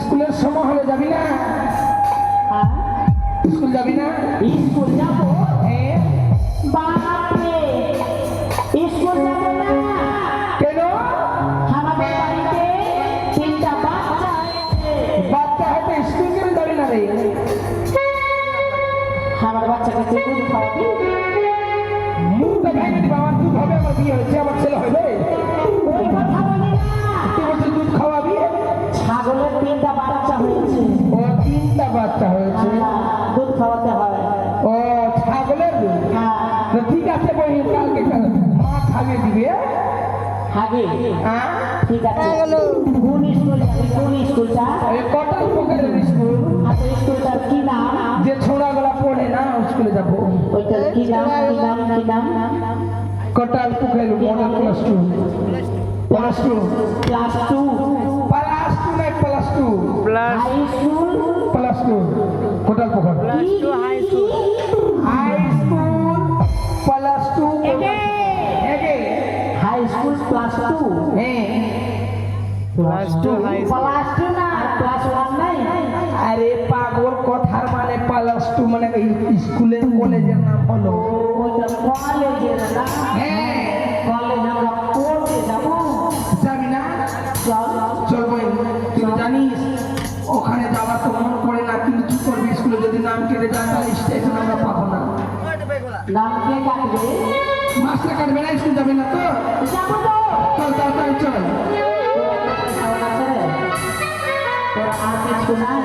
স্কুলের সময় হলে যাবি না? স্কুল যাবি না? স্কুল যাবো? বাপরে, স্কুল যাবো না কেন? আমাদের বাড়িতে 3টা বাচ্চা হয়েছে। বাচ্চা হতে স্কুল কেন যাবি না রে? আমার বাচ্চাকে তুই দুধ খাওয়াবি? মুখটা ভেঙে দিবা, আমার দুধ হবে, আমার বিয়ে হয়েছে, আমার ছেলে হবে। ওই কথা বলি না, তুই বলছিস দুধ খাওয়াবি? ছাগলের 3টা বাচ্চা হয়েছে। ও 3টা বাচ্চা হয়েছে, দুধ খাওয়াতে হয়। ও ছাগলের দুধ? তো ঠিক আছে বই, কালকে মা খাইয়ে দিবে। আগে ঠিক আছে। কোন স্কুল যাবি? কোন স্কুলটা? কটাল পোখরের স্কুল। আচ্ছা, স্কুলটার কি নাম? যে ছোড়াগুলা পড়ে না স্কুলে যাবো। ওইটার কি নাম? কি নাম? কি নাম? Kotal Pokhar model plus two. Plus two class 2 plus two নাই plus two high school plus two Kotal Pokhar plus 2 high school plus two high school plus 2 plus two plus 2 না ক্লাস 1 নাই? আরে পাগল, কথার মানে প্লাস টু মানে স্কুলের কলেজের নাম হলো। ওইটা কলেজের নাম। কলেজ আমরা পড়তে যাবো। যাবি না? চল ভাই, তুই জানিস ওখানে যাওয়ার তো মন করে না, কিন্তু কি করবি, স্কুলে যদি নাম কেটে যায় তাহলে স্টেশন আমরা পাবো না। নাম কে কাটবে? মাস্টার কাটবে না, স্কুল যাবি না তো? যাবো তো। চল তাড়াতাড়ি চল। তোর আর কিছু নাই?